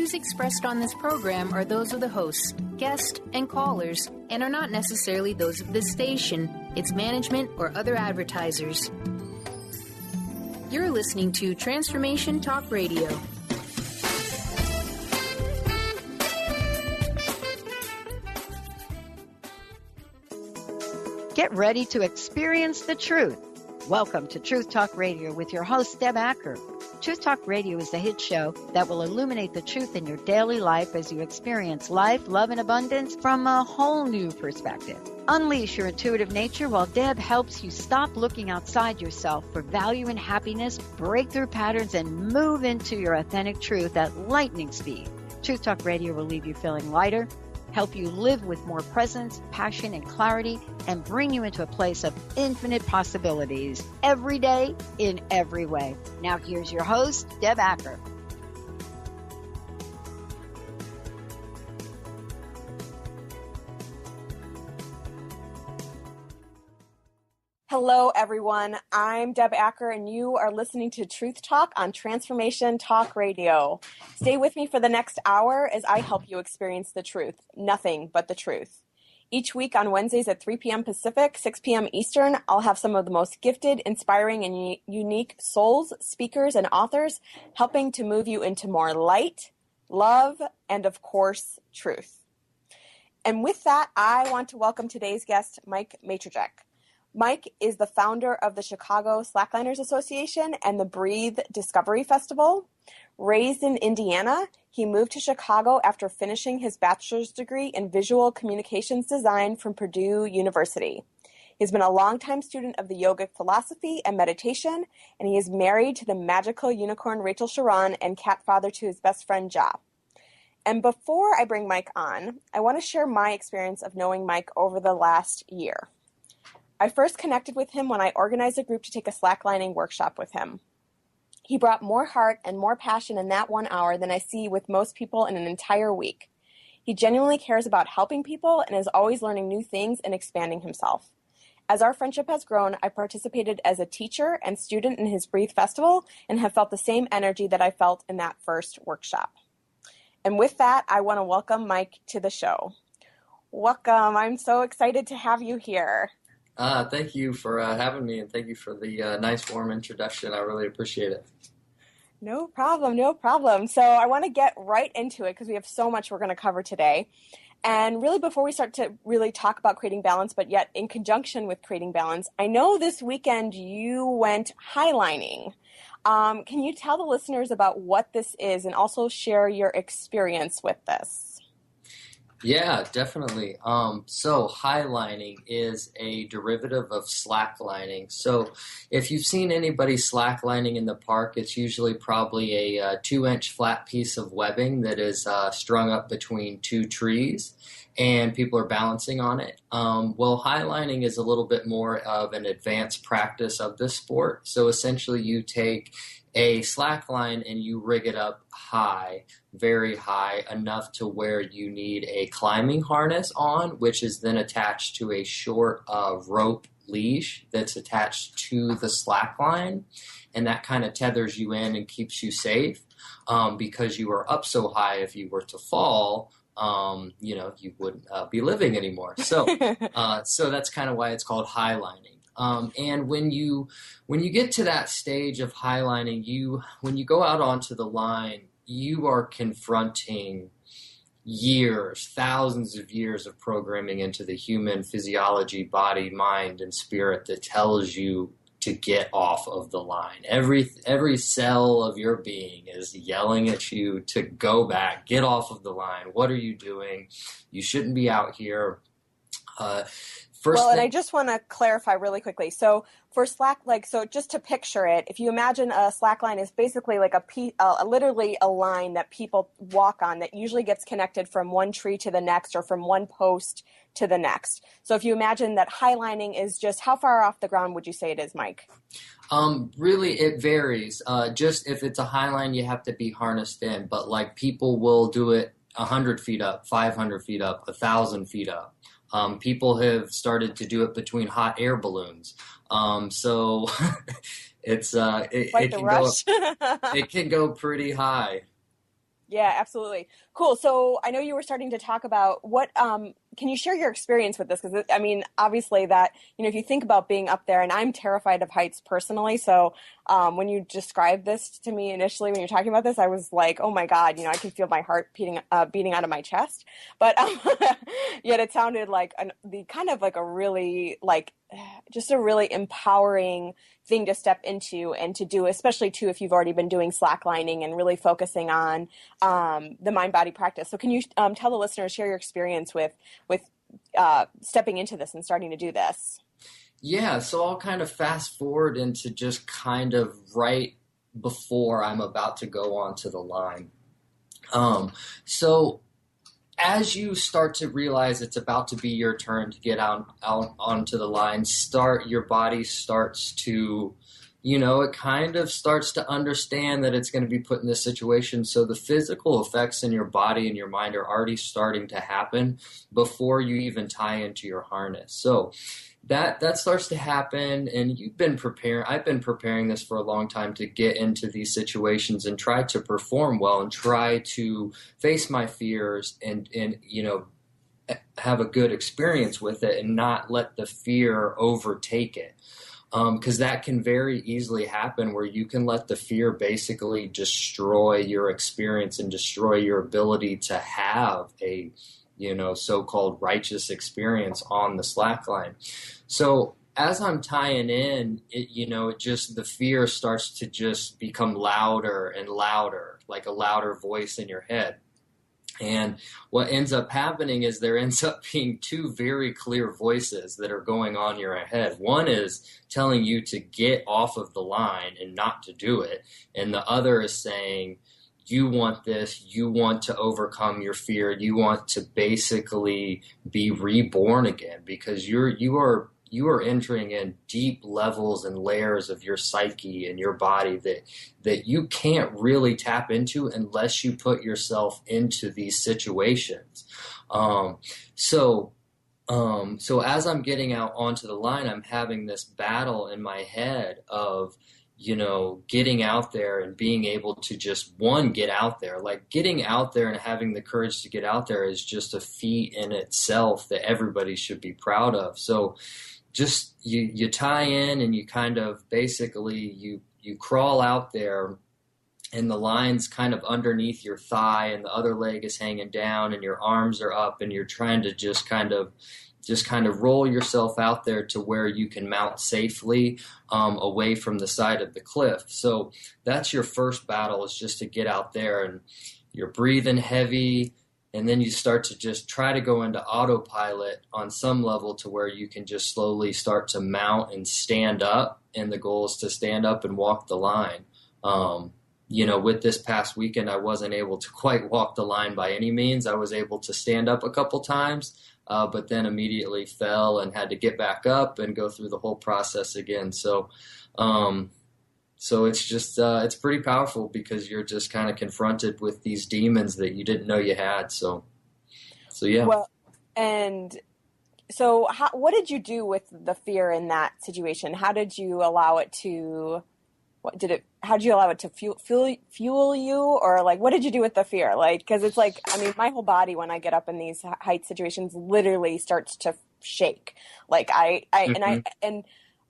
views expressed on this program are those of the hosts, guests, and callers, and are not necessarily those of this station, its management, or other advertisers. You're listening to Transformation Talk Radio. Get ready to experience the truth. Welcome to Truth Talk Radio with your host, Deb Acker. Truth Talk Radio is the hit show that will illuminate the truth in your daily life as you experience life, love, and abundance from a whole new perspective. Unleash your intuitive nature while Deb helps you stop looking outside yourself for value and happiness, break through patterns, and move into your authentic truth at lightning speed. Truth Talk Radio will leave you feeling lighter, help you live with more presence, passion, and clarity, and bring you into a place of infinite possibilities every day in every way. Now here's your host, Deb Acker. Hello, everyone. I'm Deb Acker, and you are listening to Truth Talk on Transformation Talk Radio. Stay with me for the next hour as I help you experience the truth, nothing but the truth. Each week on Wednesdays at 3 p.m. Pacific, 6 p.m. Eastern, I'll have some of the most gifted, inspiring, and unique souls, speakers, and authors helping to move you into more light, love, and, of course, truth. And with that, I want to welcome today's guest, Mike Matrajek. Mike is the founder of the Chicago Slackliners Association and the Breathe Discovery Festival. Raised in Indiana, he moved to Chicago after finishing his bachelor's degree in visual communications design from Purdue University. He's been a longtime student of the yogic philosophy and meditation, and he is married to the magical unicorn Rachel Sharon and cat father to his best friend, Ja. And before I bring Mike on, I want to share my experience of knowing Mike over the last year. I first connected with him when I organized a group to take a slacklining workshop with him. He brought more heart and more passion in that 1 hour than I see with most people in an entire week. He genuinely cares about helping people and is always learning new things and expanding himself. As our friendship has grown, I participated as a teacher and student in his Breathe Festival and have felt the same energy that I felt in that first workshop. And with that, I want to welcome Mike to the show. Welcome. I'm so excited to have you here. Thank you for having me, and thank you for the nice, warm introduction. I really appreciate it. No problem, no problem. So I want to get right into it because we have so much we're going to cover today. And really, before we start to really talk about creating balance, but yet in conjunction with creating balance, I know this weekend you went highlining. Can you tell the listeners about what this is and also share your experience with this? Yeah, definitely. So highlining is a derivative of slacklining. So if you've seen anybody slacklining in the park, it's usually probably a 2-inch flat piece of webbing that is strung up between two trees, and people are balancing on it. Well, highlining is a little bit more of an advanced practice of this sport. So essentially you take a slack line and you rig it up high, very high, enough to where you need a climbing harness on, which is then attached to a short rope leash that's attached to the slack line. And that kind of tethers you in and keeps you safe because you are up so high. If you were to fall, you wouldn't be living anymore. So, so that's kind of why it's called highlining. And when you get to that stage of highlining, when you go out onto the line, you are confronting years, thousands of years of programming into the human physiology, body, mind, and spirit that tells you to get off of the line. Every cell of your being is yelling at you to go back, get off of the line. What are you doing? You shouldn't be out here. And I just want to clarify really quickly. So for slack, so just to picture it, if you imagine a slack line is basically like literally a line that people walk on that usually gets connected from one tree to the next or from one post to the next. So if you imagine that highlining is just how far off the ground would you say it is, Mike? Really, it varies. Just if it's a high line, you have to be harnessed in, but like people will do it 100 feet up, 500 feet up, 1,000 feet up. People have started to do it between hot air balloons. So it can go pretty high. Yeah, absolutely. Cool. So I know you were starting to talk about what, can you share your experience with this? Because I mean, obviously that, if you think about being up there, and I'm terrified of heights personally. So when you described this to me initially, when you're talking about this, I was like, oh my God, I can feel my heart beating out of my chest. But yet it sounded like the kind of like a really just a really empowering thing to step into and to do, especially too if you've already been doing slacklining and really focusing on the mind-body practice. So can you tell the listeners, share your experience with stepping into this and starting to do this? Yeah, so I'll kind of fast forward into just kind of right before I'm about to go onto the line. So as you start to realize it's about to be your turn to get out onto the line, your body starts to, it kind of starts to understand that it's going to be put in this situation. So the physical effects in your body and your mind are already starting to happen before you even tie into your harness. So that starts to happen, and I've been preparing this for a long time to get into these situations and try to perform well and try to face my fears and have a good experience with it and not let the fear overtake it. Because that can very easily happen where you can let the fear basically destroy your experience and destroy your ability to have a so-called righteous experience on the slackline. So as I'm tying in, the fear starts to just become louder and louder, like a louder voice in your head. And what ends up happening is there ends up being two very clear voices that are going on in your head. One is telling you to get off of the line and not to do it. And the other is saying, you want this, you want to overcome your fear, you want to basically be reborn again, because you are entering in deep levels and layers of your psyche and your body that you can't really tap into unless you put yourself into these situations. So as I'm getting out onto the line, I'm having this battle in my head of getting out there and being able to just, get out there. Like getting out there and having the courage to get out there is just a feat in itself that everybody should be proud of. So just you tie in and you kind of basically you crawl out there, and the line's kind of underneath your thigh and the other leg is hanging down and your arms are up, and you're trying to just kind of roll yourself out there to where you can mount safely away from the side of the cliff. So that's your first battle, is just to get out there, and you're breathing heavy, and then you start to just try to go into autopilot on some level to where you can just slowly start to mount and stand up, and the goal is to stand up and walk the line. With this past weekend, I wasn't able to quite walk the line by any means. I was able to stand up a couple times, but then immediately fell and had to get back up and go through the whole process again. So it's just, it's pretty powerful because you're just kind of confronted with these demons that you didn't know you had. So yeah. Well, and so what did you do with the fear in that situation? How did you allow it to, how did you allow it to fuel you? Or like, what did you do with the fear? Like, cause it's like, I mean, my whole body, when I get up in these height situations, literally starts to shake. Like and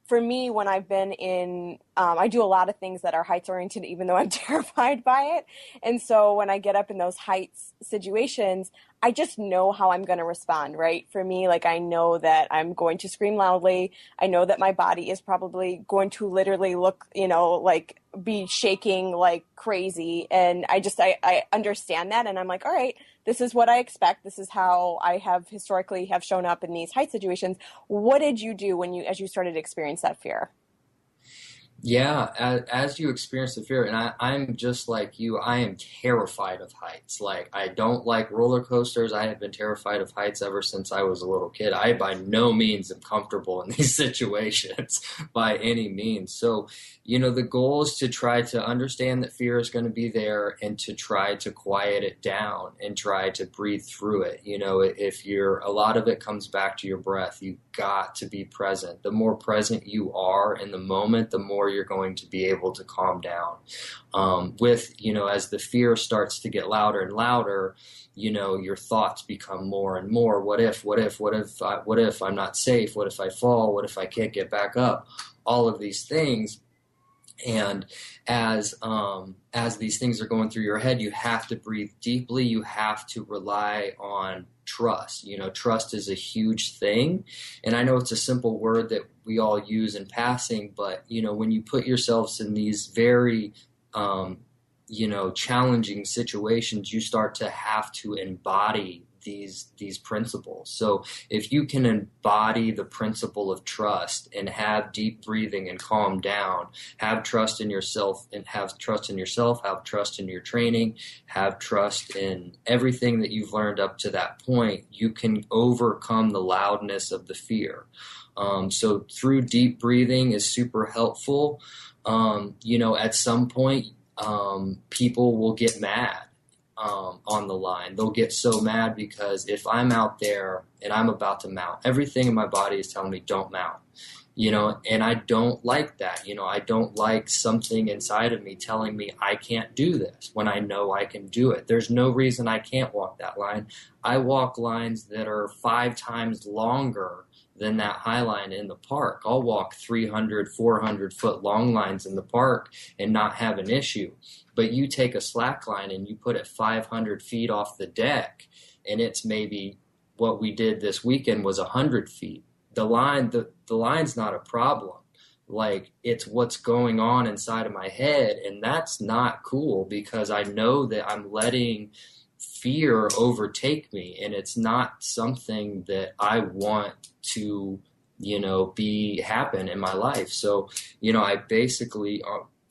for me, when I've been in, I do a lot of things that are heights oriented, even though I'm terrified by it. And so when I get up in those heights situations, I just know how I'm going to respond, right? For me, like, I know that I'm going to scream loudly. I know that my body is probably going to literally look, like be shaking like crazy. And I understand that. And I'm like, all right, this is what I expect. This is how I have historically have shown up in these height situations. What did you do as you started to experience that fear? Yeah, as you experience the fear, and I'm just like you, I am terrified of heights. Like, I don't like roller coasters. I have been terrified of heights ever since I was a little kid. I by no means am comfortable in these situations by any means. So, the goal is to try to understand that fear is going to be there and to try to quiet it down and try to breathe through it. A lot of it comes back to your breath. You got to be present. The more present you are in the moment, the more you're going to be able to calm down. As the fear starts to get louder and louder, your thoughts become more and more. What if I'm not safe? What if I fall? What if I can't get back up? All of these things. And as these things are going through your head, you have to breathe deeply. You have to rely on trust. Trust is a huge thing. And I know it's a simple word that we all use in passing, but, when you put yourselves in these very, challenging situations, you start to have to embody these principles. So if you can embody the principle of trust and have deep breathing and calm down, have trust in yourself, have trust in your training, have trust in everything that you've learned up to that point, you can overcome the loudness of the fear. So through deep breathing is super helpful. At some point, people will get mad on the line. They'll get so mad because if I'm out there and I'm about to mount, everything in my body is telling me don't mount, and I don't like that. I don't like something inside of me telling me I can't do this when I know I can do it. There's no reason I can't walk that line. I walk lines that are 5 times longer than that high line in the park. I'll walk 300, 400 foot long lines in the park and not have an issue. But you take a slack line and you put it 500 feet off the deck, and it's maybe what we did this weekend was 100 feet. The line's not a problem. Like, it's what's going on inside of my head, and that's not cool because I know that I'm letting fear overtake me, and it's not something that I want to, happen in my life. So, I basically,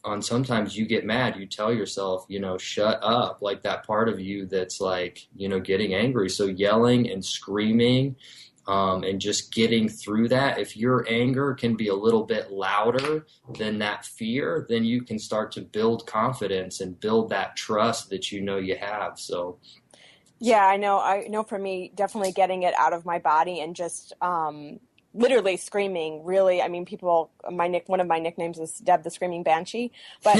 on sometimes you get mad, you tell yourself, shut up, like that part of you that's like, getting angry. So yelling and screaming, and just getting through that. If your anger can be a little bit louder than that fear, then you can start to build confidence and build that trust that you have. So yeah, I know for me, definitely getting it out of my body and just literally screaming. Really, I mean, one of my nicknames is Deb the Screaming Banshee, but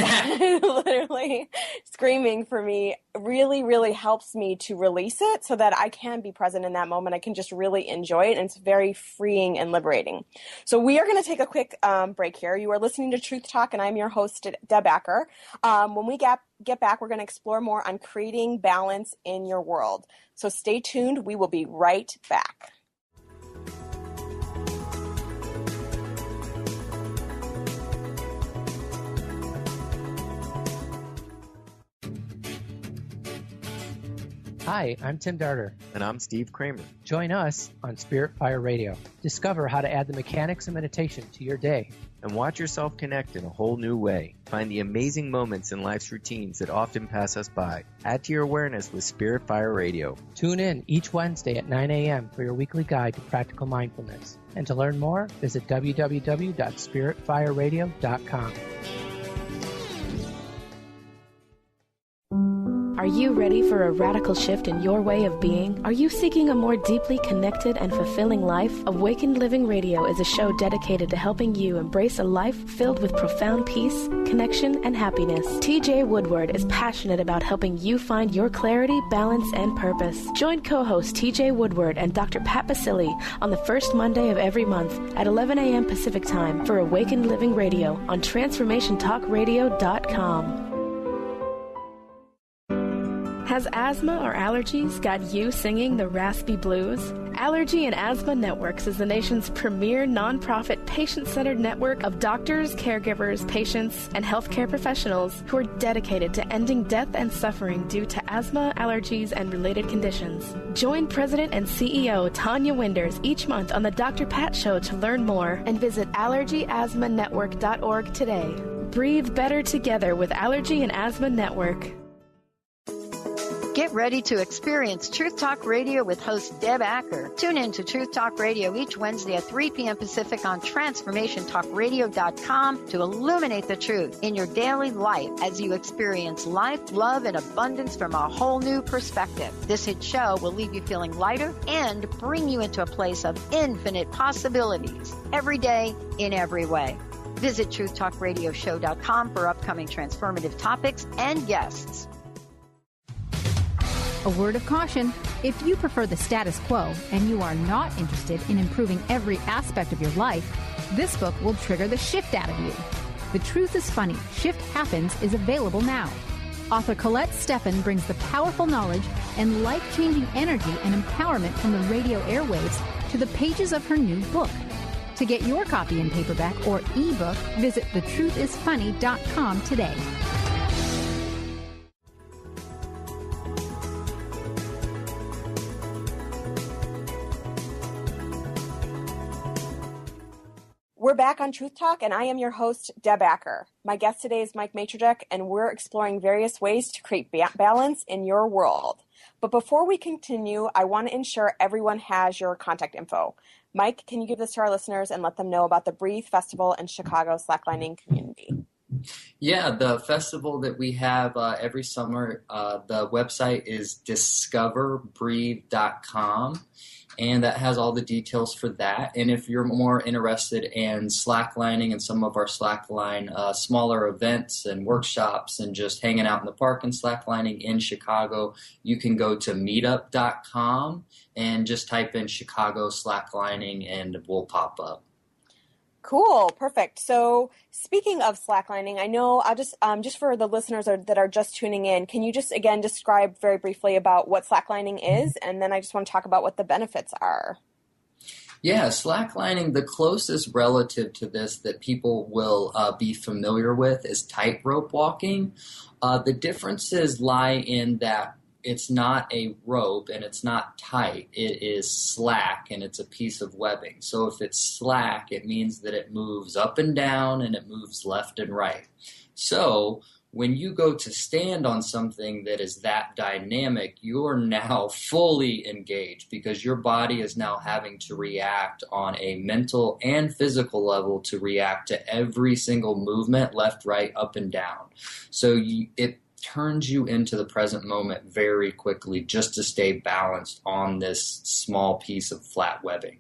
literally screaming for me really, really helps me to release it so that I can be present in that moment. I can just really enjoy it, and it's very freeing and liberating. So we are going to take a quick break here. You are listening to Truth Talk, and I'm your host, Deb Acker. When we get back, we're going to explore more on creating balance in your world. So stay tuned. We will be right back. Hi, I'm Tim Darter. And I'm Steve Kramer. Join us on Spirit Fire Radio. Discover how to add the mechanics of meditation to your day. And watch yourself connect in a whole new way. Find the amazing moments in life's routines that often pass us by. Add to your awareness with Spirit Fire Radio. Tune in each Wednesday at 9 a.m. for your weekly guide to practical mindfulness. And to learn more, visit www.spiritfireradio.com. Are you ready for a radical shift in your way of being? Are you seeking a more deeply connected and fulfilling life? Awakened Living Radio is a show dedicated to helping you embrace a life filled with profound peace, connection, and happiness. TJ Woodward is passionate about helping you find your clarity, balance, and purpose. Join co-host TJ Woodward and Dr. Pat Basili on the first Monday of every month at 11 a.m. Pacific Time for Awakened Living Radio on TransformationTalkRadio.com. Has asthma or allergies got you singing the raspy blues? Allergy and Asthma Networks is the nation's premier nonprofit patient-centered network of doctors, caregivers, patients, and healthcare professionals who are dedicated to ending death and suffering due to asthma, allergies, and related conditions. Join President and CEO Tanya Winders each month on the Dr. Pat Show to learn more and visit allergyasthmanetwork.org today. Breathe better together with Allergy and Asthma Network. Get ready to experience Truth Talk Radio with host Deb Acker. Tune in to Truth Talk Radio each Wednesday at 3 p.m. Pacific on TransformationTalkRadio.com to illuminate the truth in your daily life as you experience life, love, and abundance from a whole new perspective. This hit show will leave you feeling lighter and bring you into a place of infinite possibilities every day in every way. Visit truthtalkradioshow.com for upcoming transformative topics and guests. A word of caution: if you prefer the status quo and you are not interested in improving every aspect of your life, this book will trigger the shift out of you. The Truth is Funny, Shift Happens is available now. Author Colette Steffen brings the powerful knowledge and life-changing energy and empowerment from the radio airwaves to the pages of her new book. To get your copy in paperback or ebook, visit thetruthisfunny.com today. We're back on Truth Talk, and I am your host, Deb Acker. My guest today is Mike Majorczyk, and we're exploring various ways to create balance in your world. But before we continue, I want to ensure everyone has your contact info. Mike, can you give this to our listeners and let them know about the Breathe Festival in Chicago slacklining community? Yeah, the festival that we have every summer, the website is discoverbreathe.com. And that has all the details for that. And if you're more interested in slacklining and some of our slackline smaller events and workshops and just hanging out in the park and slacklining in Chicago, you can go to meetup.com and just type in Chicago slacklining and we'll pop up. Cool. Perfect. So speaking of slacklining, I know I'll just for the listeners that are just tuning in, can you just again describe very briefly about what slacklining is? And then I just want to talk about what the benefits are. Yeah, slacklining, the closest relative to this that people will be familiar with is tightrope walking. The differences lie in that it's not a rope and it's not tight. It is slack and it's a piece of webbing. So if it's slack, it means that it moves up and down and it moves left and right. So when you go to stand on something that is that dynamic, you're now fully engaged because your body is now having to react on a mental and physical level to react to every single movement, left, right, up, and down. So it turns you into the present moment very quickly just to stay balanced on this small piece of flat webbing.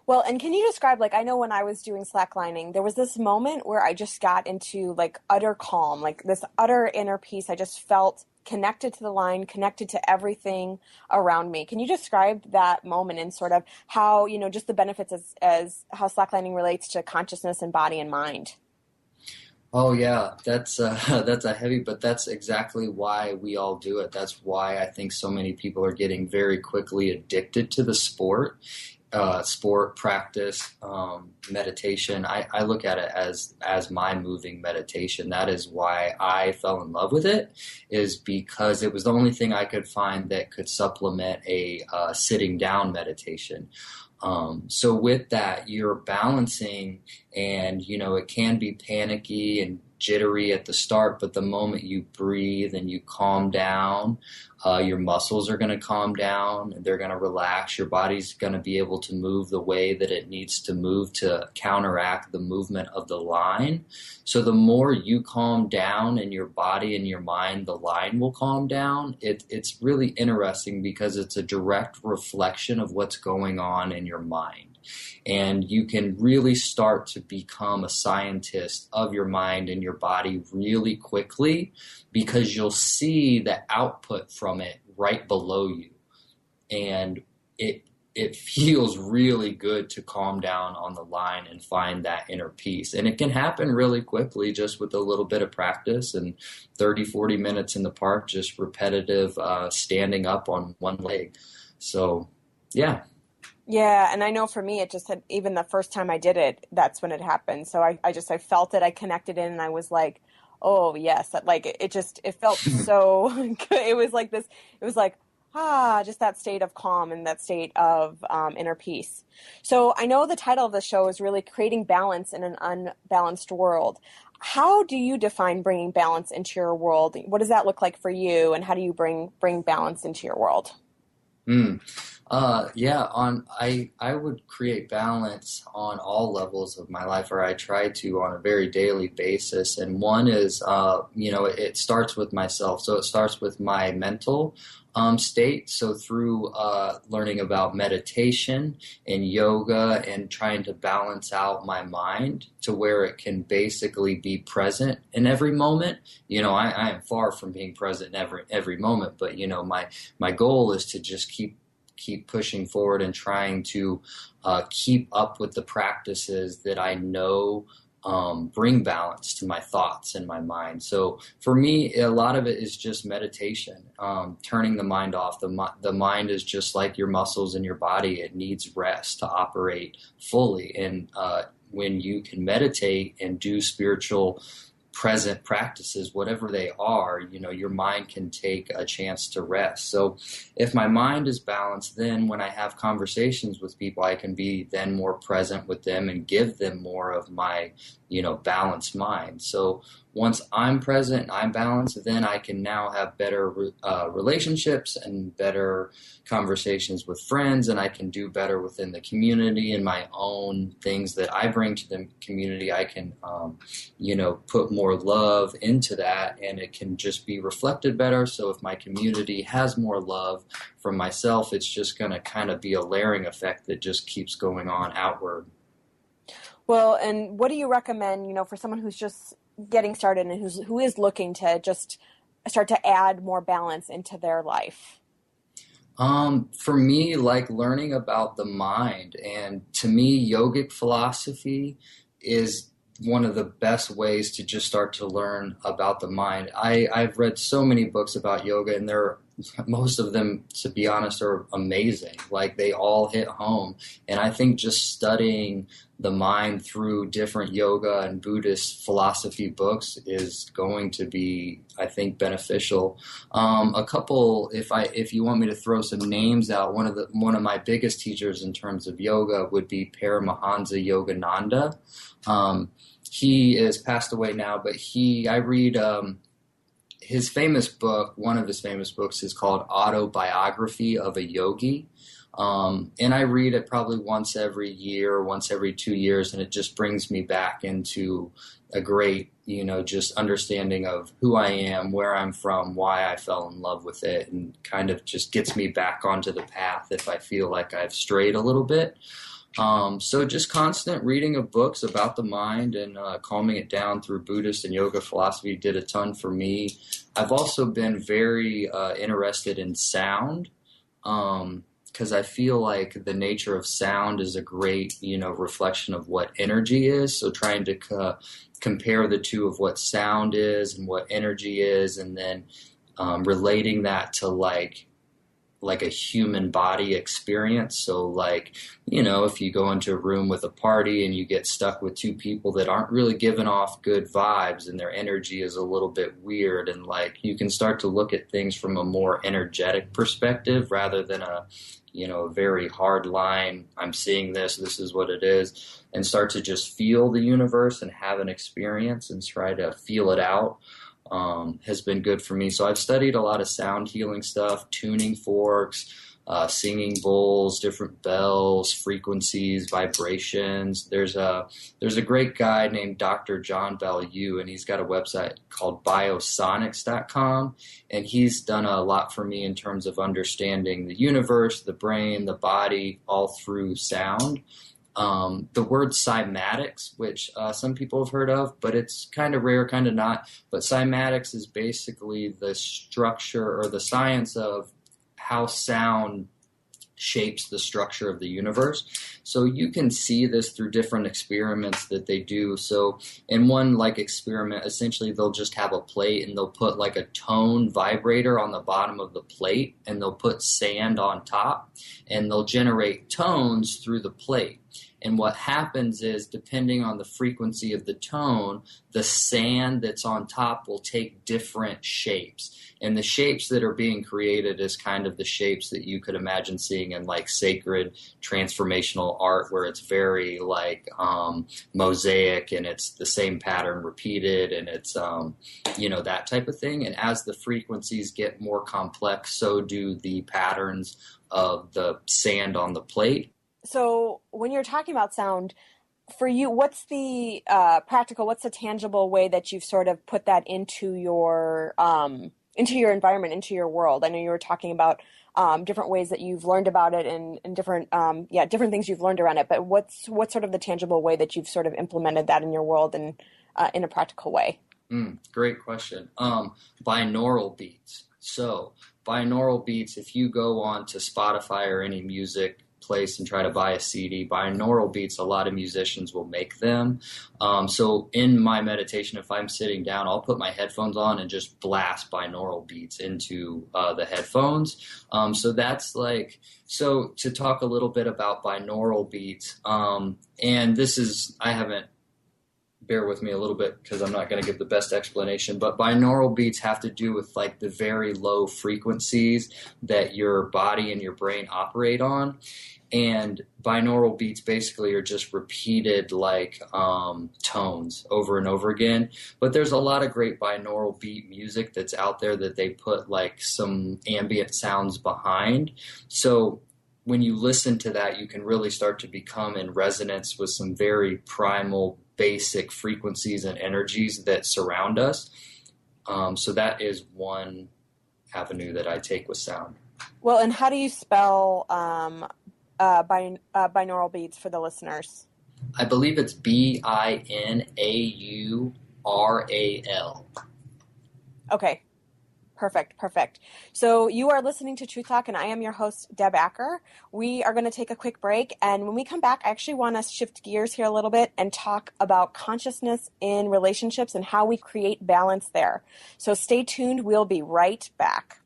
Well, and can you describe, I know when I was doing slacklining, there was this moment where I just got into utter calm, this utter inner peace. I just felt connected to the line, connected to everything around me. Can you describe that moment and sort of how, just the benefits as how slacklining relates to consciousness and body and mind? Oh yeah, that's a heavy, but that's exactly why we all do it. That's why I think so many people are getting very quickly addicted to the sport practice, meditation. I look at it as my moving meditation. That is why I fell in love with it, is because it was the only thing I could find that could supplement a sitting down meditation. So with that, you're balancing and, it can be panicky and jittery at the start, but the moment you breathe and you calm down, your muscles are going to calm down, they're going to relax, your body's going to be able to move the way that it needs to move to counteract the movement of the line. So the more you calm down in your body and your mind, the line will calm down. It's really interesting because it's a direct reflection of what's going on in your mind. And you can really start to become a scientist of your mind and your body really quickly because you'll see the output from it right below you. And it feels really good to calm down on the line and find that inner peace. And it can happen really quickly just with a little bit of practice and 30, 40 minutes in the park, just repetitive standing up on one leg. So, yeah. Yeah, and I know for me, it just had, even the first time I did it, that's when it happened. So I felt it, I connected in, and I was like, oh yes, it felt so good. It was like this, it was like, just that state of calm and that state of inner peace. So I know the title of the show is really creating balance in an unbalanced world. How do you define bringing balance into your world? What does that look like for you, and how do you bring balance into your world? I would create balance on all levels of my life, or I try to on a very daily basis. And one is, it starts with myself. So it starts with my mental state. So through learning about meditation and yoga and trying to balance out my mind to where it can basically be present in every moment. I am far from being present in every moment, but my goal is to just keep pushing forward and trying to keep up with the practices that I know bring balance to my thoughts and my mind. So for me, a lot of it is just meditation, turning the mind off. The mind is just like your muscles in your body. It needs rest to operate fully. And when you can meditate and do spiritual present practices, whatever they are, your mind can take a chance to rest. So if my mind is balanced, then when I have conversations with people, I can be then more present with them and give them more of my, balanced mind. So once I'm present and I'm balanced, then I can now have better relationships and better conversations with friends, and I can do better within the community and my own things that I bring to the community. I can, put more love into that, and it can just be reflected better. So if my community has more love from myself, it's just going to kind of be a layering effect that just keeps going on outward. Well, and what do you recommend, for someone who's just getting started and who is looking to just start to add more balance into their life? For me, like learning about the mind, and to me, yogic philosophy is one of the best ways to just start to learn about the mind. I've read so many books about yoga, and most of them, to be honest, are amazing. Like they all hit home. And I think just studying the mind through different yoga and Buddhist philosophy books is going to be, I think, beneficial. A couple, if you want me to throw some names out, one of my biggest teachers in terms of yoga would be Paramahansa Yogananda. He is passed away now, but I read his famous book. One of his famous books is called Autobiography of a Yogi. And I read it probably once every year, once every 2 years, and it just brings me back into a great, just understanding of who I am, where I'm from, why I fell in love with it, and kind of just gets me back onto the path if I feel like I've strayed a little bit. So just constant reading of books about the mind and calming it down through Buddhist and yoga philosophy did a ton for me. I've also been very interested in sound, because I feel like the nature of sound is a great, reflection of what energy is. So trying to compare the two of what sound is and what energy is, and then relating that to like a human body experience. So if you go into a room with a party and you get stuck with two people that aren't really giving off good vibes and their energy is a little bit weird, and you can start to look at things from a more energetic perspective rather than a very hard line, I'm seeing this is what it is, and start to just feel the universe and have an experience and try to feel it out. Has been good for me. So I've studied a lot of sound healing stuff, tuning forks, singing bowls, different bells, frequencies, vibrations. There's a great guy named Dr. John Bellew, and he's got a website called biosonics.com, and he's done a lot for me in terms of understanding the universe, the brain, the body, all through sound. The word cymatics, which some people have heard of, but it's kind of rare, kind of not. But cymatics is basically the structure or the science of how sound shapes the structure of the universe. So you can see this through different experiments that they do. So in one experiment, essentially they'll just have a plate and they'll put a tone vibrator on the bottom of the plate, and they'll put sand on top, and they'll generate tones through the plate. And what happens is, depending on the frequency of the tone, the sand that's on top will take different shapes. And the shapes that are being created is kind of the shapes that you could imagine seeing in like sacred transformational art, where it's very like mosaic, and it's the same pattern repeated, and it's, that type of thing. And as the frequencies get more complex, so do the patterns of the sand on the plate. So when you're talking about sound, for you, what's the what's the tangible way that you've sort of put that into your environment, into your world? I know you were talking about different ways that you've learned about it, and different things you've learned around it. But what's sort of the tangible way that you've sort of implemented that in your world and in a practical way? Great question. Binaural beats. So binaural beats, if you go on to Spotify or any music place and try to buy a CD, binaural beats, a lot of musicians will make them. So in my meditation, if I'm sitting down, I'll put my headphones on and just blast binaural beats into the headphones. So that's so to talk a little bit about binaural beats, and this is, bear with me a little bit because I'm not going to give the best explanation, but binaural beats have to do with like the very low frequencies that your body and your brain operate on. And binaural beats basically are just repeated like tones over and over again. But there's a lot of great binaural beat music that's out there that they put like some ambient sounds behind. So when you listen to that, you can really start to become in resonance with some very primal, basic frequencies and energies that surround us. So that is one avenue that I take with sound. Well, and how do you spell binaural beats for the listeners? I believe it's Binaural. Okay. Perfect. So you are listening to Truth Talk, and I am your host, Deb Acker. We are going to take a quick break, and when we come back, I actually want to shift gears here a little bit and talk about consciousness in relationships and how we create balance there. So stay tuned. We'll be right back.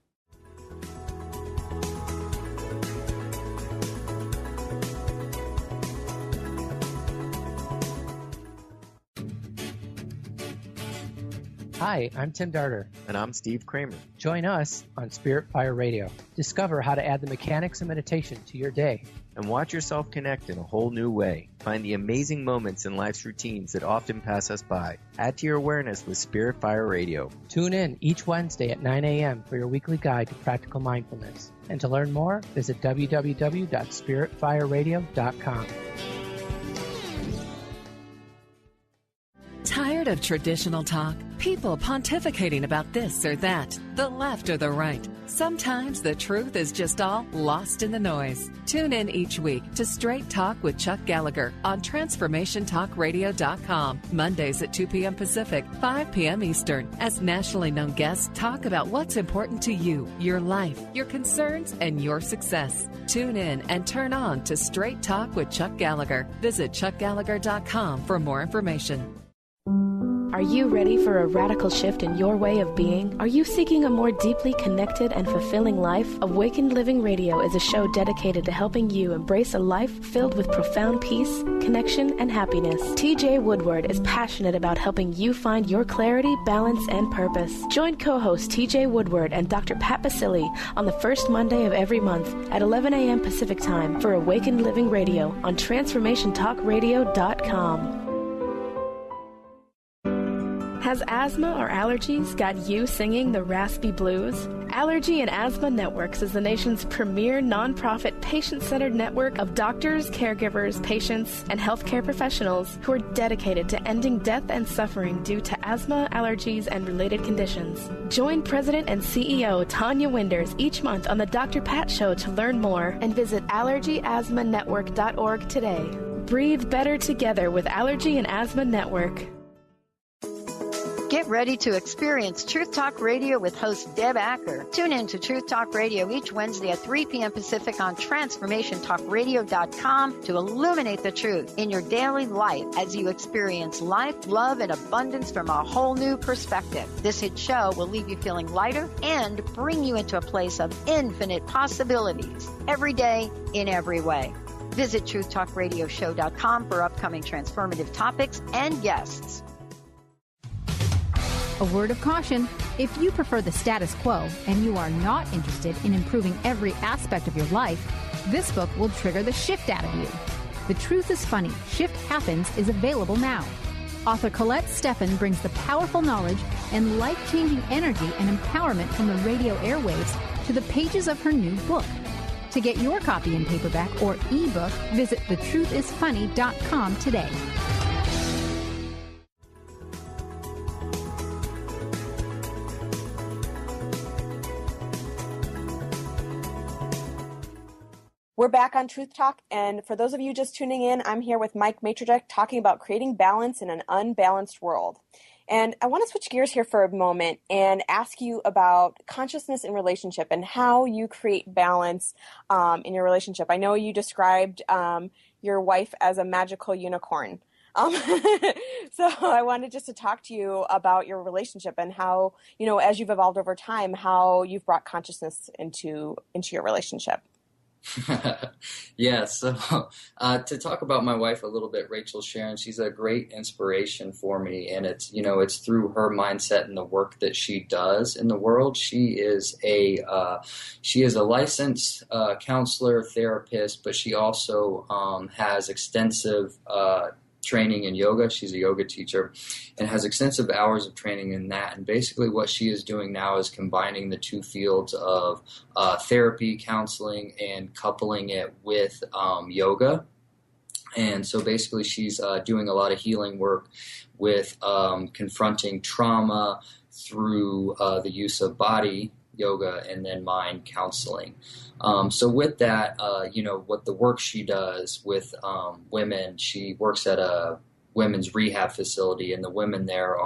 Hi, I'm Tim Darter. And I'm Steve Kramer. Join us on Spirit Fire Radio. Discover how to add the mechanics of meditation to your day. And watch yourself connect in a whole new way. Find the amazing moments in life's routines that often pass us by. Add to your awareness with Spirit Fire Radio. Tune in each Wednesday at 9 a.m. for your weekly guide to practical mindfulness. And to learn more, visit www.spiritfireradio.com. Tired of traditional talk? People pontificating about this or that, the left or the right. Sometimes the truth is just all lost in the noise. Tune in each week to Straight Talk with Chuck Gallagher on TransformationTalkRadio.com, Mondays at 2 p.m. Pacific, 5 p.m. Eastern, as nationally known guests talk about what's important to you, your life, your concerns, and your success. Tune in and turn on to Straight Talk with Chuck Gallagher. Visit ChuckGallagher.com for more information. Are you ready for a radical shift in your way of being? Are you seeking a more deeply connected and fulfilling life? Awakened Living Radio is a show dedicated to helping you embrace a life filled with profound peace, connection, and happiness. TJ Woodward is passionate about helping you find your clarity, balance, and purpose. Join co-host TJ Woodward and Dr. Pat Basili on the first Monday of every month at 11 a.m. Pacific Time for Awakened Living Radio on TransformationTalkRadio.com. Has asthma or allergies got you singing the raspy blues? Allergy and Asthma Networks is the nation's premier nonprofit patient-centered network of doctors, caregivers, patients, and healthcare professionals who are dedicated to ending death and suffering due to asthma, allergies, and related conditions. Join President and CEO Tanya Winders each month on the Dr. Pat Show to learn more and visit allergyasthmanetwork.org today. Breathe better together with Allergy and Asthma Network. Get ready to experience Truth Talk Radio with host Deb Acker. Tune in to Truth Talk Radio each Wednesday at 3 p.m. Pacific on TransformationTalkRadio.com to illuminate the truth in your daily life as you experience life, love, and abundance from a whole new perspective. This hit show will leave you feeling lighter and bring you into a place of infinite possibilities every day in every way. Visit truthtalkradioshow.com for upcoming transformative topics and guests. A word of caution: if you prefer the status quo and you are not interested in improving every aspect of your life, this book will trigger the shift out of you. The Truth is Funny, Shift Happens is available now. Author Colette Steffen brings the powerful knowledge and life-changing energy and empowerment from the radio airwaves to the pages of her new book. To get your copy in paperback or ebook, visit thetruthisfunny.com today. We're back on Truth Talk, and for those of you just tuning in, I'm here with Mike Matrojek talking about creating balance in an unbalanced world. And I want to switch gears here for a moment and ask you about consciousness in relationship and how you create balance in your relationship. I know you described your wife as a magical unicorn. So I wanted just to talk to you about your relationship and how, as you've evolved over time, how you've brought consciousness into your relationship. Yeah, so to talk about my wife a little bit, Rachel Sharon, she's a great inspiration for me, and it's through her mindset and the work that she does in the world. She is a licensed counselor, therapist, but she also has extensive training in yoga. She's a yoga teacher and has extensive hours of training in that. And basically what she is doing now is combining the two fields of therapy, counseling, and coupling it with yoga. And so basically she's doing a lot of healing work with confronting trauma through the use of body yoga and then mind counseling. So with that, what the work she does with women, she works at a women's rehab facility, and the women there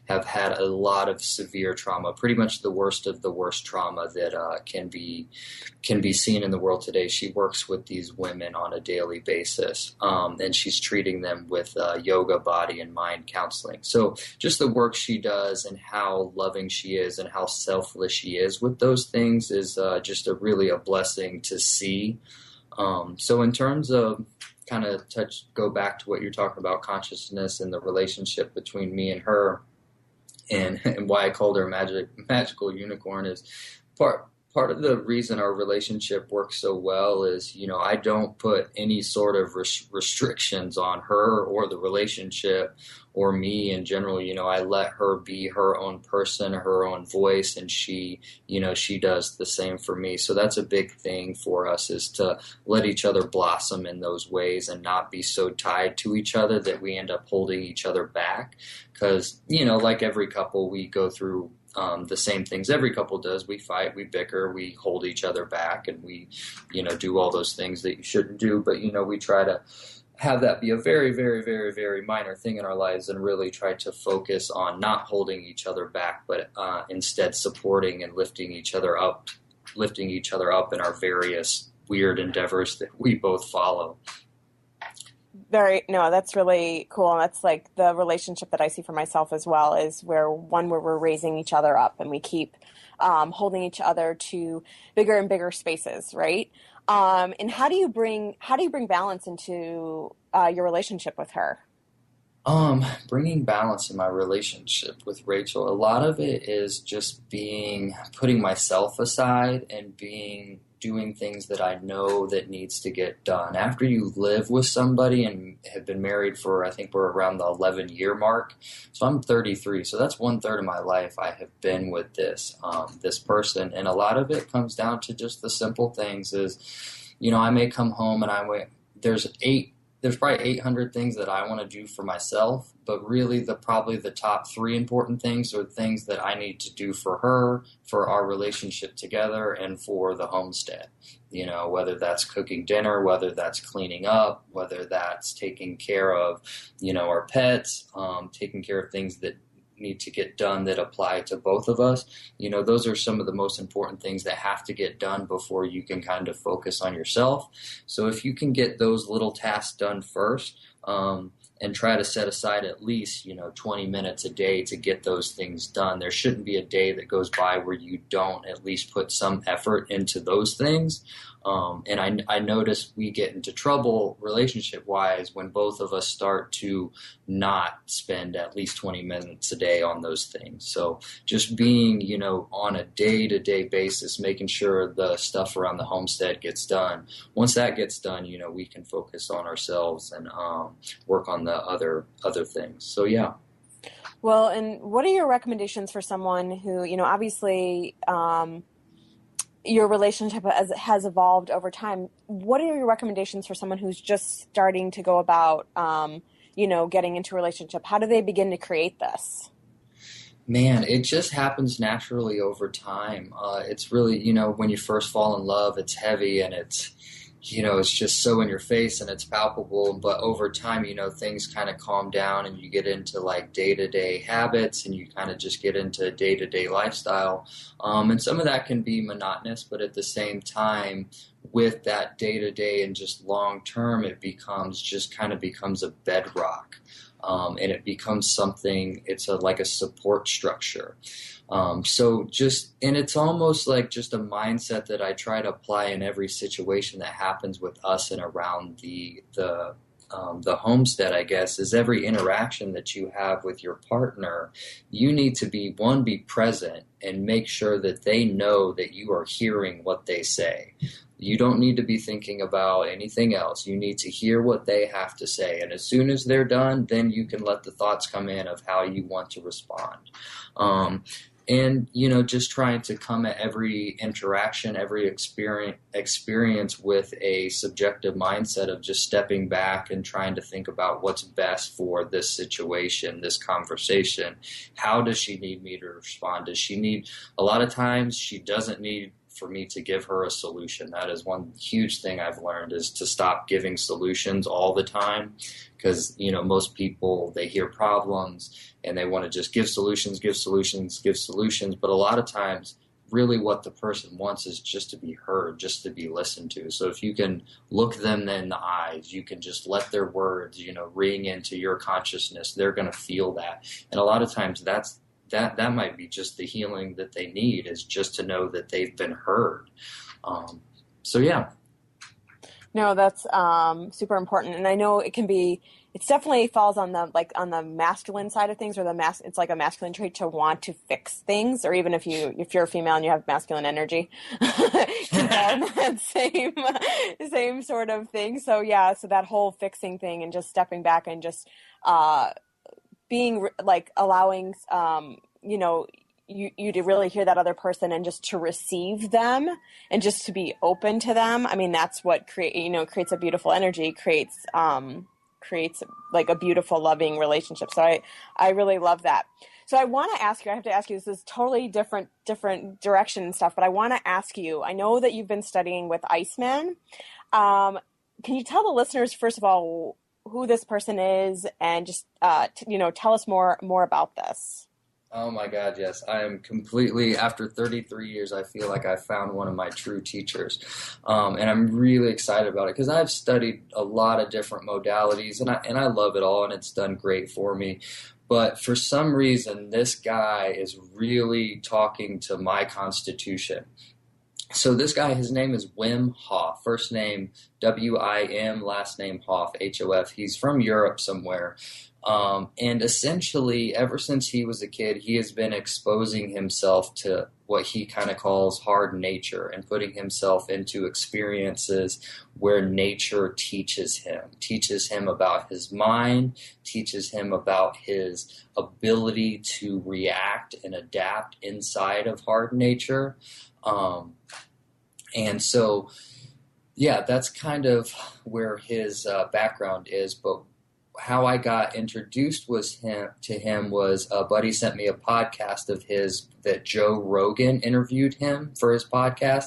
have had a lot of severe trauma, pretty much the worst of the worst trauma that can be seen in the world today. She works with these women on a daily basis, and she's treating them with yoga, body, and mind counseling. So just the work she does and how loving she is and how selfless she is with those things is just really a blessing to see. So in terms of kind of go back to what you're talking about, consciousness and the relationship between me and her, and why I called her magical unicorn is part of the reason our relationship works so well is, I don't put any sort of restrictions on her or the relationship or me in general. I let her be her own person, her own voice, and she does the same for me. So that's a big thing for us, is to let each other blossom in those ways and not be so tied to each other that we end up holding each other back. Because, like every couple, we go through the same things every couple does. We fight, we bicker, we hold each other back, and we, do all those things that you shouldn't do. But, we try to have that be a very, very, very, very minor thing in our lives and really try to focus on not holding each other back, but instead supporting and lifting each other up in our various weird endeavors that we both follow. That's really cool. And that's like the relationship that I see for myself as well, is where we're raising each other up and we keep holding each other to bigger and bigger spaces, right? And how do you bring balance into your relationship with her? Bringing balance in my relationship with Rachel, a lot of it is just putting myself aside and doing things that I know that needs to get done. After you live with somebody and have been married for, I think we're around the 11-year mark. So I'm 33. So that's 1/3 of my life I have been with this person. And a lot of it comes down to just the simple things is, I may come home and there's probably 800 things that I want to do for myself, but really probably the top 3 important things are things that I need to do for her, for our relationship together, and for the homestead. Whether that's cooking dinner, whether that's cleaning up, whether that's taking care of, our pets, taking care of things that need to get done that apply to both of us. Those are some of the most important things that have to get done before you can kind of focus on yourself. So if you can get those little tasks done first, and and try to set aside at least, 20 minutes a day to get those things done. There shouldn't be a day that goes by where you don't at least put some effort into those things. And I notice we get into trouble relationship-wise when both of us start to not spend at least 20 minutes a day on those things. So just being, on a day-to-day basis, making sure the stuff around the homestead gets done. Once that gets done, we can focus on ourselves and work on the other things. So, yeah. Well, and what are your recommendations for someone who, obviously your relationship has evolved over time? What are your recommendations for someone who's just starting to go about, getting into a relationship? How do they begin to create this? Man, it just happens naturally over time. It's really, when you first fall in love, it's heavy and it's just so in your face and it's palpable. But over time, things kind of calm down and you get into like day-to-day habits and you kind of just get into day-to-day lifestyle. And some of that can be monotonous, but at the same time, with that day-to-day and just long-term, it becomes a bedrock. And it becomes something, it's like a support structure. And it's almost like just a mindset that I try to apply in every situation that happens with us and around the homestead, I guess, is every interaction that you have with your partner, you need to be present and make sure that they know that you are hearing what they say. You don't need to be thinking about anything else. You need to hear what they have to say. And as soon as they're done, then you can let the thoughts come in of how you want to respond. And, just trying to come at every interaction, every experience with a subjective mindset of just stepping back and trying to think about what's best for this situation, this conversation. How does she need me to respond? A lot of times she doesn't need for me to give her a solution. That is one huge thing I've learned, is to stop giving solutions all the time, because, most people, they hear problems and they want to just give solutions. But a lot of times, really what the person wants is just to be heard, just to be listened to. So if you can look them in the eyes, you can just let their words, ring into your consciousness, they're going to feel that. And a lot of times that might be just the healing that they need, is just to know that they've been heard. So yeah. No, that's super important. And I know it definitely falls on the masculine side of things, or it's like a masculine trait to want to fix things, or even if you're a female and you have masculine energy, that same sort of thing. So yeah, so that whole fixing thing and just stepping back and just being like allowing you to really hear that other person and just to receive them and just to be open to them. I mean, that's what creates a beautiful energy, creates like a beautiful, loving relationship. So I really love that. So I have to ask you, this is totally different direction and stuff, but I want to ask you, I know that you've been studying with Iceman. Can you tell the listeners, first of all, who this person is, and just, tell us more about this? Oh my God, yes. I am completely, after 33 years, I feel like I found one of my true teachers. And I'm really excited about it because I've studied a lot of different modalities and I love it all and it's done great for me. But for some reason, this guy is really talking to my constitution. So this guy, his name is Wim Hof, first name W-I-M, last name Hof, H-O-F. He's from Europe somewhere. And essentially, ever since he was a kid, he has been exposing himself to what he kind of calls hard nature and putting himself into experiences where nature teaches him about his mind, teaches him about his ability to react and adapt inside of hard nature. And so, yeah, that's kind of where his background is. But how I got introduced to him was a buddy sent me a podcast of his that Joe Rogan interviewed him for his podcast.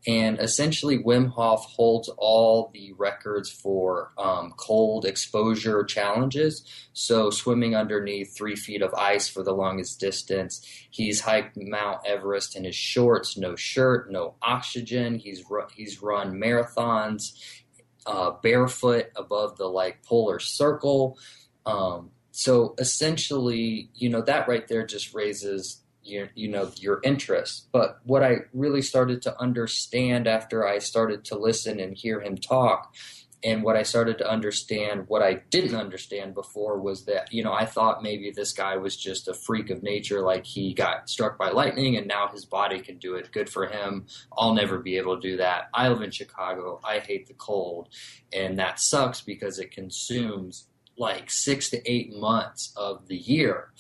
And essentially, Wim Hof holds all the records for cold exposure challenges. So swimming underneath 3 feet of ice for the longest distance. He's hiked Mount Everest in his shorts, no shirt, no oxygen. He's run marathons barefoot above the polar circle. So essentially, that right there just raises your interest. But what I really started to understand after I started to listen and hear him talk, and what I started to understand, what I didn't understand before, was that, I thought maybe this guy was just a freak of nature, like he got struck by lightning and now his body can do it. Good for him. I'll never be able to do that. I live in Chicago. I hate the cold. And that sucks because it consumes like 6 to 8 months of the year.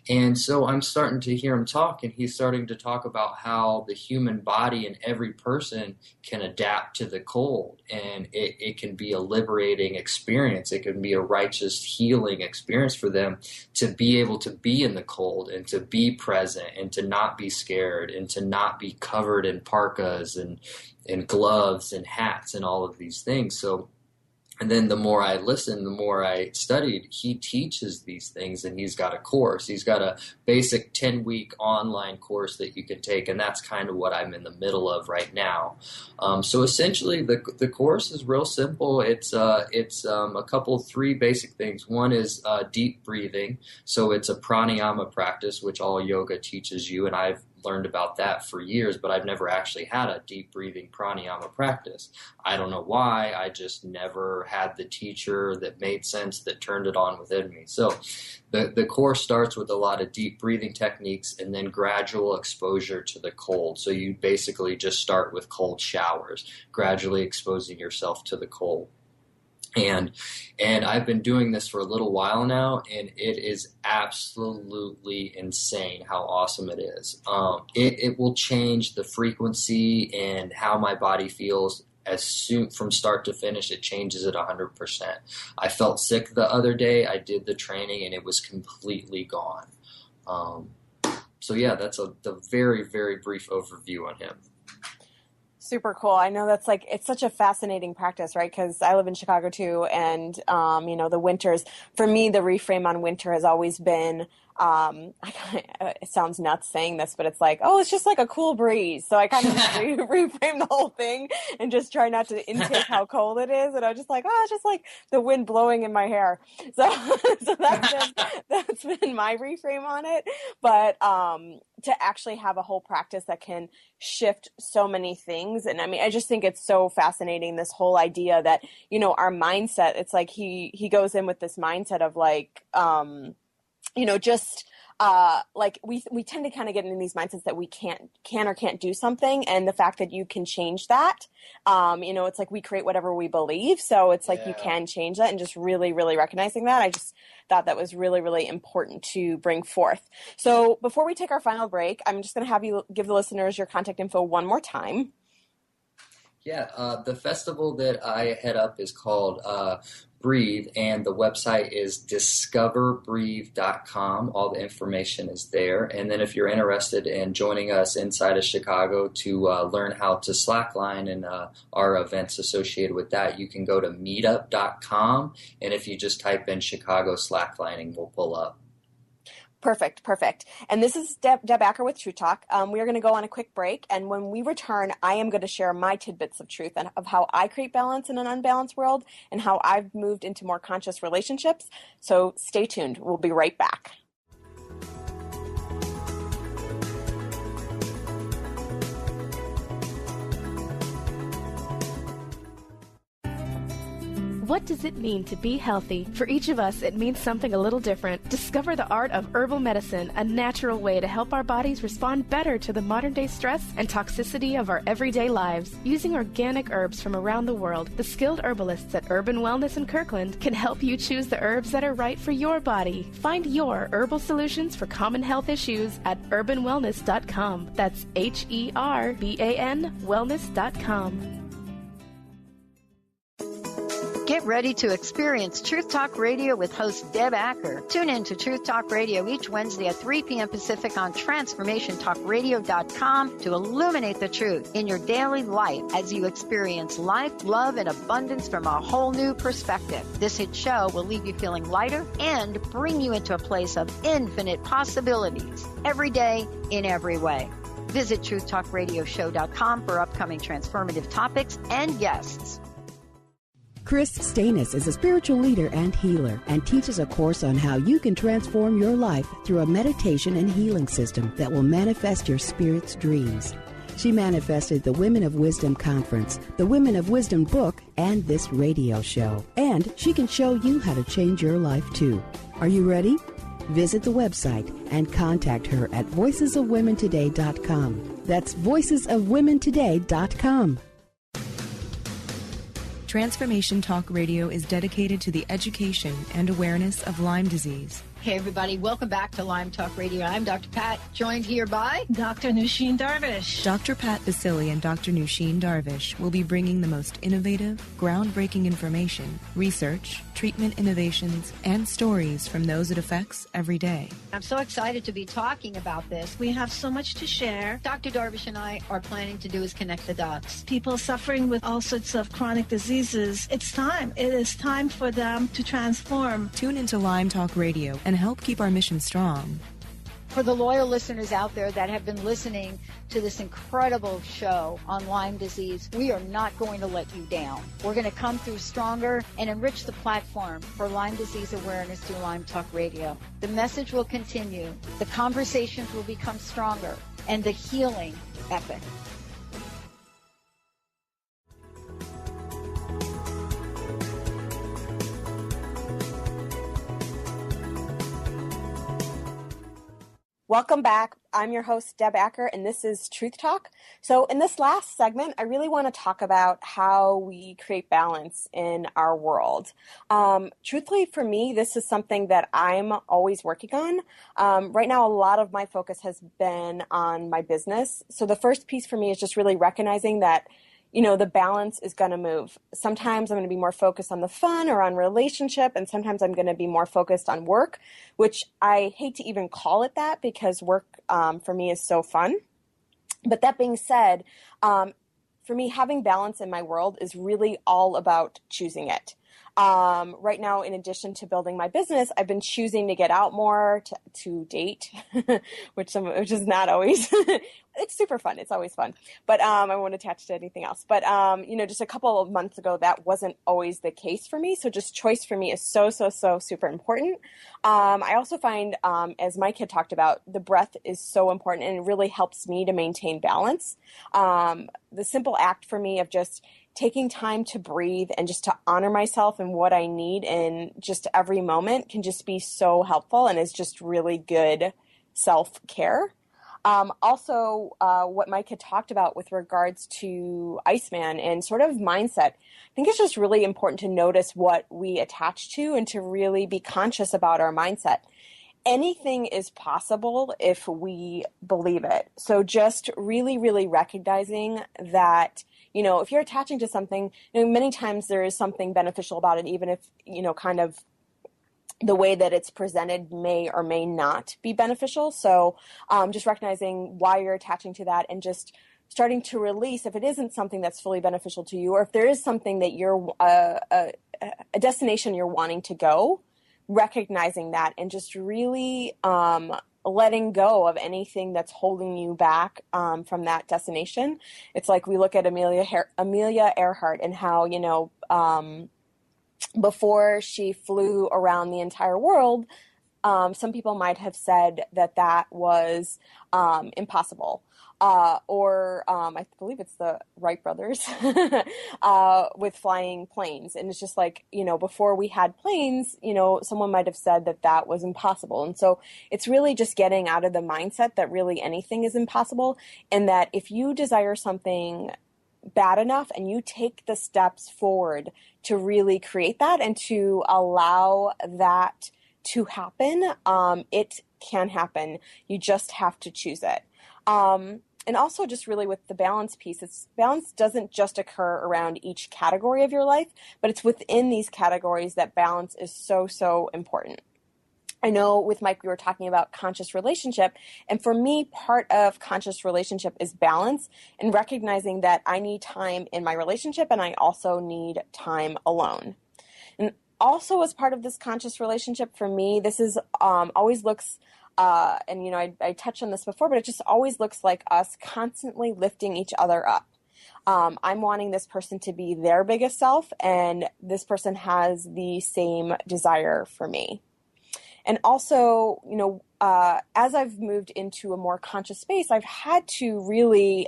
And so I'm starting to hear him talk, and he's starting to talk about how the human body and every person can adapt to the cold, and it can be a liberating experience. It can be a righteous healing experience for them to be able to be in the cold and to be present and to not be scared and to not be covered in parkas and gloves and hats and all of these things. And then the more I listened, the more I studied, he teaches these things, and he's got a course. He's got a basic 10-week online course that you can take, and that's kind of what I'm in the middle of right now. So essentially, the course is real simple. It's a couple, 3 basic things. One is deep breathing. So it's a pranayama practice, which all yoga teaches you, and I've learned about that for years, but I've never actually had a deep breathing pranayama practice. I don't know why. I just never had the teacher that made sense, that turned it on within me. So the course starts with a lot of deep breathing techniques and then gradual exposure to the cold. So you basically just start with cold showers, gradually exposing yourself to the cold. And I've been doing this for a little while now, and it is absolutely insane how awesome it is. It will change the frequency and how my body feels as soon from start to finish. It changes it 100%. I felt sick the other day. I did the training, and it was completely gone. So yeah, that's the very, very brief overview on him. Super cool. I know that's it's such a fascinating practice, right? Because I live in Chicago too. And, the winters, for me, the reframe on winter has always been, it sounds nuts saying this, but it's it's just like a cool breeze. So I kind of just reframe the whole thing and just try not to intake how cold it is. And I'm just it's just like the wind blowing in my hair. So that's been my reframe on it. But, to actually have a whole practice that can shift so many things. And I mean, I just think it's so fascinating, this whole idea that, our mindset, it's like he goes in with this mindset of we tend to kind of get in these mindsets that we can or can't do something. And the fact that you can change that, it's like we create whatever we believe. So it's like you can change that, and just really, really recognizing that. I just thought that was really, really important to bring forth. So before we take our final break, I'm just going to have you give the listeners your contact info one more time. Yeah, the festival that I head up is called Breathe, and the website is discoverbreathe.com. All the information is there. And then if you're interested in joining us inside of Chicago to learn how to slackline and our events associated with that, you can go to meetup.com. And if you just type in Chicago slacklining, we'll pull up. Perfect. And this is Deb Acker with Truth Talk. We are going to go on a quick break, and when we return, I am going to share my tidbits of truth and of how I create balance in an unbalanced world and how I've moved into more conscious relationships. So stay tuned. We'll be right back. What does it mean to be healthy? For each of us, it means something a little different. Discover the art of herbal medicine, a natural way to help our bodies respond better to the modern-day stress and toxicity of our everyday lives. Using organic herbs from around the world, the skilled herbalists at Urban Wellness in Kirkland can help you choose the herbs that are right for your body. Find your herbal solutions for common health issues at urbanwellness.com. That's HERBAN wellness.com. Get ready to experience Truth Talk Radio with host Deb Acker. Tune in to Truth Talk Radio each Wednesday at 3 p.m. Pacific on TransformationTalkRadio.com to illuminate the truth in your daily life as you experience life, love, and abundance from a whole new perspective. This hit show will leave you feeling lighter and bring you into a place of infinite possibilities every day in every way. Visit TruthTalkRadioshow.com for upcoming transformative topics and guests. Chris Stanis is a spiritual leader and healer and teaches a course on how you can transform your life through a meditation and healing system that will manifest your spirit's dreams. She manifested the Women of Wisdom Conference, the Women of Wisdom book, and this radio show. And she can show you how to change your life too. Are you ready? Visit the website and contact her at voicesofwomentoday.com. That's voicesofwomentoday.com. Transformation Talk Radio is dedicated to the education and awareness of Lyme disease. Hey, everybody. Welcome back to Lyme Talk Radio. I'm Dr. Pat, joined here by Dr. Nusheen Darvish. Dr. Pat Basili and Dr. Nusheen Darvish will be bringing the most innovative, groundbreaking information, research, treatment innovations, and stories from those it affects every day. I'm so excited to be talking about this. We have so much to share. Dr. Darvish and I are planning to do is connect the dots. People suffering with all sorts of chronic diseases, it's time. It is time for them to transform. Tune into Lyme Talk Radio and help keep our mission strong. For the loyal listeners out there that have been listening to this incredible show on Lyme disease, we are not going to let you down. We're going to come through stronger and enrich the platform for Lyme disease awareness through Lyme Talk Radio. The message will continue, the conversations will become stronger, and the healing epic. Welcome back. I'm your host, Deb Acker, and this is Truth Talk. So in this last segment, I really want to talk about how we create balance in our world. Truthfully, for me, this is something that I'm always working on. Right now, a lot of my focus has been on my business. So the first piece for me is just really recognizing that the balance is going to move. Sometimes I'm going to be more focused on the fun or on relationship, and sometimes I'm going to be more focused on work, which I hate to even call it that because work for me is so fun. But that being said, for me, having balance in my world is really all about choosing it. Right now, in addition to building my business, I've been choosing to get out more, to date, which is not always, it's super fun. It's always fun, but I won't attach to anything else. But, just a couple of months ago, that wasn't always the case for me. So just choice for me is so super important. I also find, as Mike had talked about, the breath is so important and it really helps me to maintain balance. The simple act for me of just taking time to breathe and just to honor myself and what I need in just every moment can just be so helpful and is just really good self-care. Also, what Mike had talked about with regards to Iceman and sort of mindset, I think it's just really important to notice what we attach to and to really be conscious about our mindset. Anything is possible if we believe it. So just really recognizing that, if you're attaching to something, many times there is something beneficial about it, even if, kind of the way that it's presented may or may not be beneficial. So just recognizing why you're attaching to that and just starting to release if it isn't something that's fully beneficial to you, or if there is something that you're a destination you're wanting to go, recognizing that and just really letting go of anything that's holding you back from that destination. It's like we look at Amelia Earhart and how, before she flew around the entire world, some people might have said that was impossible. Or I believe it's the Wright brothers with flying planes. And it's just like, before we had planes, someone might have said that was impossible. And so it's really just getting out of the mindset that really anything is impossible. And that if you desire something bad enough and you take the steps forward to really create that and to allow that to happen, it can happen. You just have to choose it. And also just really with the balance piece, balance doesn't just occur around each category of your life, but it's within these categories that balance is so important. I know with Mike, we were talking about conscious relationship. And for me, part of conscious relationship is balance and recognizing that I need time in my relationship and I also need time alone. And also as part of this conscious relationship for me, this is always looks and I touched on this before, but it just always looks like us constantly lifting each other up. I'm wanting this person to be their biggest self, and this person has the same desire for me. And also, as I've moved into a more conscious space, I've had to really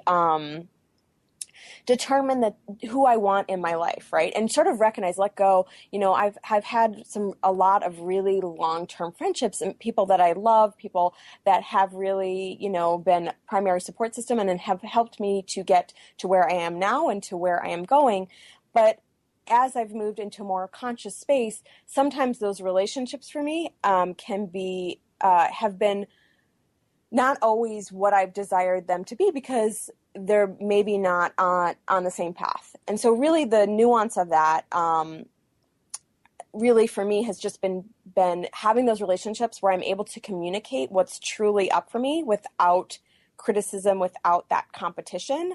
determine who I want in my life, right? And sort of recognize, let go. I've had a lot of really long-term friendships and people that I love, people that have really, been primary support system and have helped me to get to where I am now and to where I am going. But as I've moved into more conscious space, sometimes those relationships for me have been not always what I've desired them to be, because they're maybe not on the same path. And so really the nuance of that really for me has just been having those relationships where I'm able to communicate what's truly up for me without criticism, without that competition.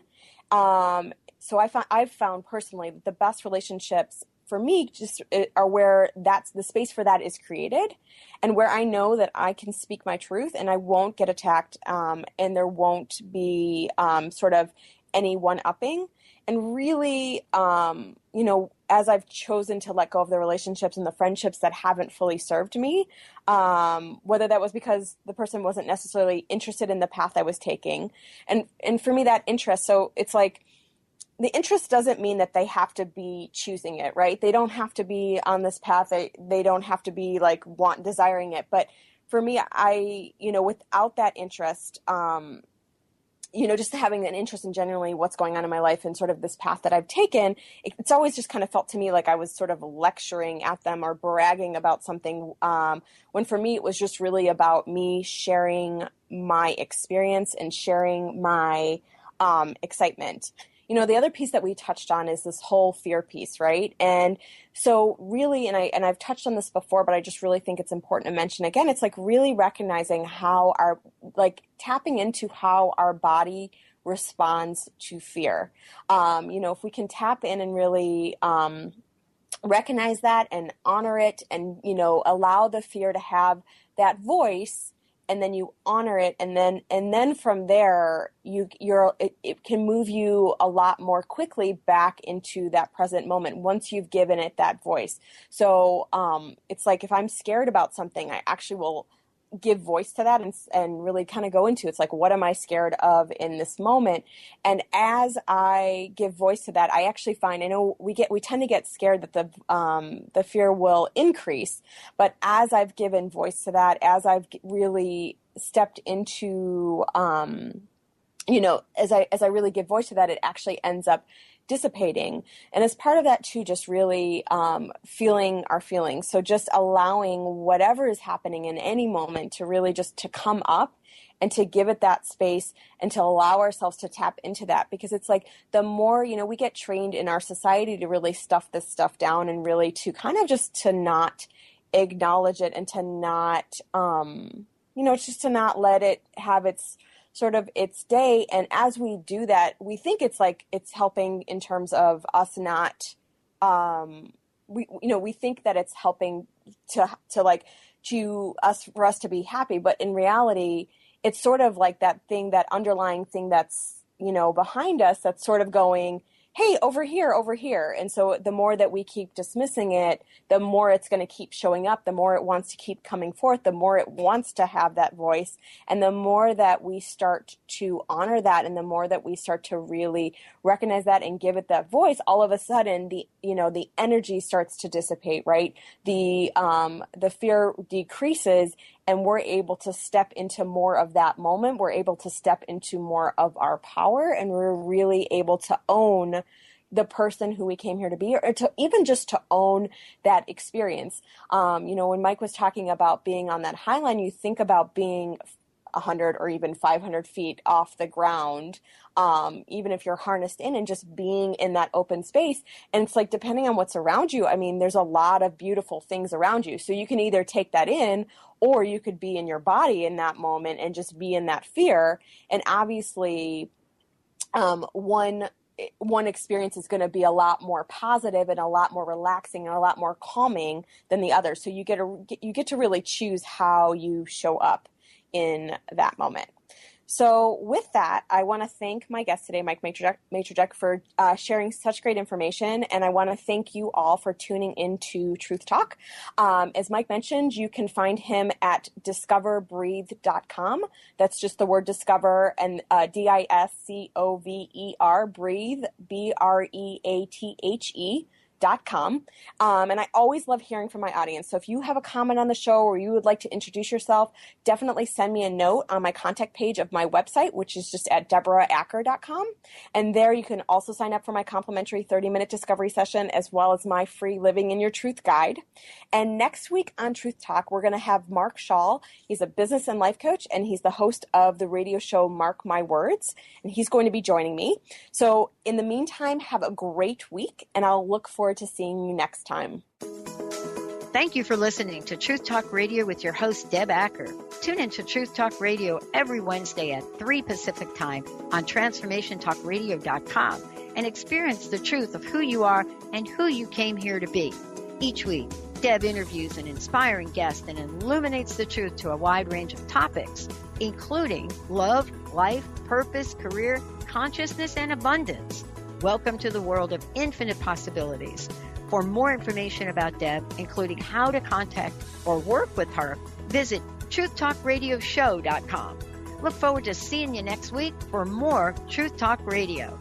So I've found personally that the best relationships for me just are where that's the space for that is created, and where I know that I can speak my truth and I won't get attacked, and there won't be sort of any one-upping. And really, as I've chosen to let go of the relationships and the friendships that haven't fully served me, whether that was because the person wasn't necessarily interested in the path I was taking, and for me that interest, so it's like, the interest doesn't mean that they have to be choosing it, right? They don't have to be on this path. They don't have to be like desiring it. But for me, without that interest, just having an interest in generally what's going on in my life and sort of this path that I've taken, it's always just kind of felt to me like I was sort of lecturing at them or bragging about something, when for me it was just really about me sharing my experience and sharing my excitement. The other piece that we touched on is this whole fear piece, right? And so really, and I've touched on this before, but I just really think it's important to mention again, it's like really recognizing tapping into how our body responds to fear. If we can tap in and really recognize that and honor it and, allow the fear to have that voice, and then you honor it, and then from there it can move you a lot more quickly back into that present moment once you've given it that voice. So it's like if I'm scared about something, I actually will give voice to that and really kind of go into it's like, what am I scared of in this moment? And as I give voice to that, I actually find, I know we tend to get scared that the fear will increase, but as I've given voice to that, as I've really stepped into, as I really give voice to that, it actually ends up dissipating. And as part of that too, just really feeling our feelings. So just allowing whatever is happening in any moment to really just to come up and to give it that space and to allow ourselves to tap into that. Because it's like the more, we get trained in our society to really stuff this stuff down and really to kind of just to not acknowledge it and to not, just to not let it have its sort of its day. And as we do that, we think it's like it's helping in terms of us not we think that it's helping for us to be happy, but in reality it's sort of like that underlying thing that's behind us that's sort of going, hey, over here. And so the more that we keep dismissing it, the more it's going to keep showing up, the more it wants to keep coming forth, the more it wants to have that voice. And the more that we start to honor that and the more that we start to really recognize that and give it that voice, all of a sudden the energy starts to dissipate, right? The fear decreases and we're able to step into more of that moment. We're able to step into more of our power, and we're really able to own the person who we came here to be, or to even just to own that experience. When Mike was talking about being on that high line, you think about being 100 or even 500 feet off the ground, even if you're harnessed in, and just being in that open space. And it's like, depending on what's around you, I mean, there's a lot of beautiful things around you. So you can either take that in, or you could be in your body in that moment and just be in that fear. And obviously, one experience is going to be a lot more positive and a lot more relaxing and a lot more calming than the other. So you get to really choose how you show up in that moment. So with that, I want to thank my guest today, Mike Majorczak, for sharing such great information. And I want to thank you all for tuning into Truth Talk. As Mike mentioned, you can find him at discoverbreathe.com. That's just the word discover and DISCOVER, breathe, BREATHE.com. And I always love hearing from my audience. So if you have a comment on the show or you would like to introduce yourself, definitely send me a note on my contact page of my website, which is just at deboraacker.com. And there you can also sign up for my complimentary 30-minute discovery session, as well as my free Living in Your Truth guide. And next week on Truth Talk, we're going to have Mark Schall. He's a business and life coach, and he's the host of the radio show Mark My Words. And he's going to be joining me. So in the meantime, have a great week, and I'll look forward to seeing you next time. Thank you for listening to Truth Talk Radio with your host, Deb Acker. Tune into Truth Talk Radio every Wednesday at 3 Pacific Time on TransformationTalkRadio.com and experience the truth of who you are and who you came here to be. Each week, Deb interviews an inspiring guest and illuminates the truth to a wide range of topics, including love, life, purpose, career, consciousness, and abundance. Welcome to the world of infinite possibilities. For more information about Deb, including how to contact or work with her, visit truthtalkradioshow.com. Look forward to seeing you next week for more Truth Talk Radio.